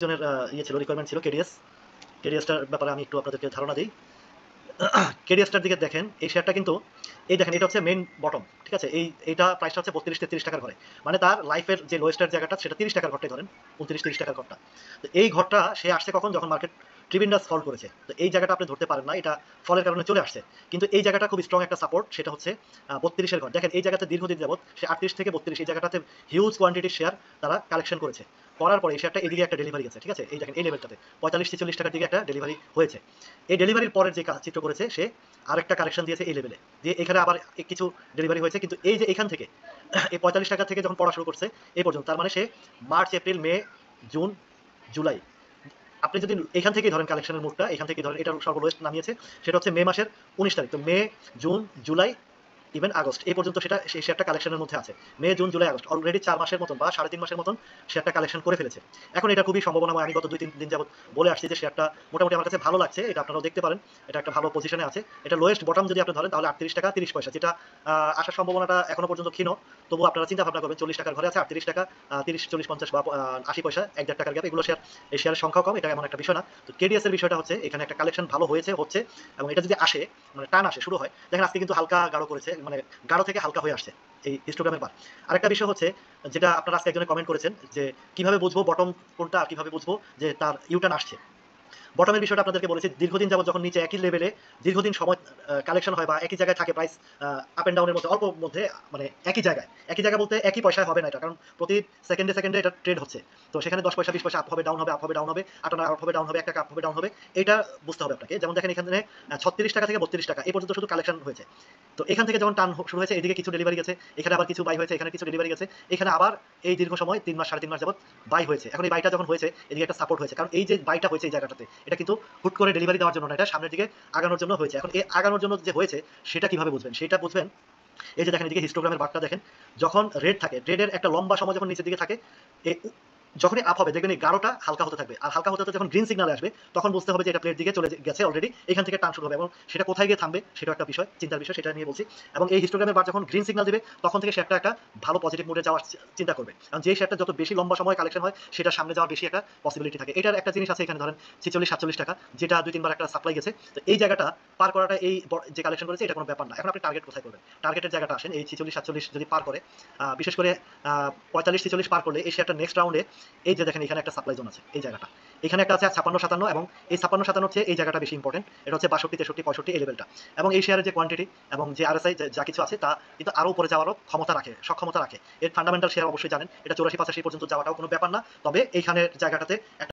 জনের ছিল রিকোয়ারমেন্ট ছিল কেডিএসটার ব্যাপারে আমি একটু আপনাদেরকে ধারণা দিই। কেডিএসটার দিকে দেখেন, এই শেয়ারটা কিন্তু এই দেখেন এটা হচ্ছে মেইন বটম, ঠিক আছে? এইটা প্রাইসটা হচ্ছে 32-33 টাকার ঘরে, মানে তার লাইফের যে লোয়েস্টের জায়গাটা সেটা 30 টাকার ঘরটাই ধরেন, 29-30 টাকার ঘরটা। তো এই ঘরটা সে আসছে কখন, যখন মার্কেট ট্রিবিন্ডাস ফল করেছে। তো এই জায়গাটা আপনি ধরতে পারেন না, এটা ফলের কারণে চলে আসছে। কিন্তু এই জায়গাটা খুব স্ট্রং একটা সাপোর্ট, সেটা হচ্ছে 32-এর ঘর। দেখেন এই জায়গাতে দীর্ঘদিন যাবত সে 38 থেকে 32 এই জায়গাটাতে হিউজ কোয়ান্টিটির শেয়ার তারা কালেকশন করেছে। করার পরে এই শেয়ারটা এদিকে একটা ডেলিভারি গেছে, ঠিক আছে? এই দেখেন এই লেভেলটাতে 45-46 টাকার দিকে একটা ডেলিভারি হয়েছে। এই ডেলিভারির পরের যে চিত্র করেছে সে আরেকটা কারেকশন দিয়েছে এই লেভেলে, দিয়ে এখানে আবার কিছু ডেলিভারি হয়েছে। কিন্তু এই যে এখান থেকে এই 45 টাকা থেকে যখন পড়া শুরু করছে এই পর্যন্ত, তার মানে সে মার্চ, এপ্রিল, মে, জুন, জুলাই, আপনি যদি এখান থেকেই ধরেন কালেকশনের মুডটা, এখান থেকেই ধরেন এটার সর্বলোয়েস্ট নামিয়েছে, সেটা হচ্ছে মে মাসের 19 তারিখ। তো মে, জুন, জুলাই, ইভেন আগস্ট এই পর্যন্ত সেটা সেই শেয়ারটা কালেকশনের মধ্যে আছে। মে, জুন, জুলাই, আগস্ট অলরেডি 4 মাসের মতন বা 3.5 মাসের মতন শেয়ারটা কালেকশন করে ফেলেছে। এখন এটা খুবই সম্ভাবনাময়। আমি গত 2-3 দিন যাবত বলে আসছি যে শেয়ারটা মোটামুটি আমার কাছে ভালো লাগছে। এটা আপনারাও দেখতে পারেন। এটা একটা ভালো পজিশনে আছে। এটা লোয়েস্ট বটম যদি আপনি ধরেন তাহলে 38 টাকা 30 পয়সা, যেটা আসার সম্ভাবনাটা এখনো পর্যন্ত ক্ষীণ। তবুও আপনারা চিন্তা ভাবনা করবেন, 40 টাকার ঘরে আছে 38 টাকা, 30, 40, 50 বা 80 পয়সা, 1-1.5 টাকার গ্যাপ। এগুলো শেয়ার, এই শেয়ারের সংখ্যাও কম, এটা এমন একটা বিষয় না। তো কেডিএস এর বিষয়টা হচ্ছে এখানে একটা কালেকশন ভালো হচ্ছে, এবং এটা যদি আসে, মানে টান আসে, শুরু হয়। দেখেন আজকে কিন্তু হালকা গাঢ় করেছে, মানে গাঢ় থেকে হালকা হয়ে আসছে এই হিস্টোগ্রামের বার। আরেকটা বিষয় হচ্ছে, যেটা আপনারা আজকে একজনে কমেন্ট করেছেন যে কিভাবে বুঝবো বটম কোনটা আর কিভাবে বুঝবো যে তার ইউটার্ন আসছে। বটমের বিষয়টা আপনাদেরকে বলেছি, দীর্ঘদিন যাবত যখন নিচে একই লেভেলে দীর্ঘদিন সময় কালেকশন হয় বা একই জায়গায় থাকে প্রাইস, আপ এন্ড ডাউনের মধ্যে, অল্প মধ্যে, মানে একই জায়গা বলতে একই পয়সায় হবে না এটা, কারণ প্রতি সেকেন্ডে এটা ট্রেড হচ্ছে। তো সেখানে 10 পয়সা 20 পয়সা আপ হবে ডাউন হবে, আপ হবে ডাউন হবে, 8 আনা আপ হবে ডাউন হবে, 1 টাকা আপ হবে ডাউন হবে, এটা বুঝতে হবে আপনাকে। যেমন দেখেন এখানে 36 টাকা থেকে 32 টাকা এই পর্যন্ত শুধু কালেকশন হয়েছে। তো এখান থেকে যখন টান শুরু হয়েছে, এদিকে কিছু ডেলিভারি গেছে, এখানে আবার কিছু বাই হয়েছে, এখানে কিছু ডেলিভারি গেছে, এখানে আবার এই দীর্ঘ সময় 3 মাস 3.5 মাস যাবত বাই হয়েছে। এখন এই বাইটা যখন হয়েছে, এদিকে একটা সাপোর্ট হয়েছে, কারণ এই যে বাইটা হয়েছে এই জায়গাটাতে, এটা কিন্তু হুট করে ডেলিভারি দেওয়ার জন্য না, এটা সামনের দিকে আগানোর জন্য হয়েছে। এখন এই আগানোর জন্য যে হয়েছে সেটা কিভাবে বুঝবেন, সেটা বুঝবেন এই যে দেখেন এদিকে হিস্টোগ্রামের বারটা দেখেন, যখন রেড থাকে, রেডের একটা লম্বা সময় যখন নিচের দিকে থাকে, যখনই আপ হবে দেখবেন এই গাঢ়টা হালকা হতে থাকবে, আর হালকা হতে হতে যখন গ্রিন সিগন্যাল আসবে তখন বুঝতে হবে যে এটা প্লেট দিকে চলে গেছে অলরেডি, এখান থেকে টান শুরু হবে, এবং সেটা কোথায় গিয়ে থামবে সেটা একটা বিষয়, চিন্তার বিষয়, সেটা নিয়ে বলছি। এবং এই হিস্টোগ্রামের বার যখন গ্রিন সিগন্যাল দেবে তখন থেকে শেয়ারটা একটা ভালো পজিটিভ মুডে যাওয়ার চিন্তা করবে, কারণ যে শেয়ারটা যত বেশি লম্বা সময় কালেকশন হয় সেটা সামনে যাওয়ার বেশি একটা পসিবিলিটি থাকে। এটার একটা জিনিস আছে এখানে ধরেন 46-47 টাকা, যেটা 2-3 বার একটা সাপ্লাই গেছে। তো এই জায়গাটা পার করাটা, এই যে কালেকশন করেছে এটা কোনো ব্যাপার না। এখন আপনি টার্গেট কোথায় করবেন, টার্গেটের জায়গাটা আসেন এই 46-47 যদি পার করে, বিশেষ করে 45-46 পার করলে এই শেয়ারটা নেক্সট রাউন্ডে, এই যে দেখেন এখানে একটা সাপ্লাই জোন আছে এই জায়গাটা, এখানে একটা আছে 56-57, এবং এই 56-57 হচ্ছে এই জায়গাটা বেশি ইম্পর্টেন্ট, এটা হচ্ছে 62-63-65 এই লেভেলটা। এবং এই শেয়ারের যে কোয়ান্টিটি এবং যে আরএসআই যা কিছু আছে তা কিন্তু আরো উপরে যাওয়ারও ক্ষমতা রাখে, সক্ষমতা রাখে। এর ফান্ডামেন্টাল শেয়ার অবশ্যই জানেন, এটা 84-85 পর্যন্ত যাওয়াটাও কোনো ব্যাপার না। তবে এইখানের জায়গাটাতে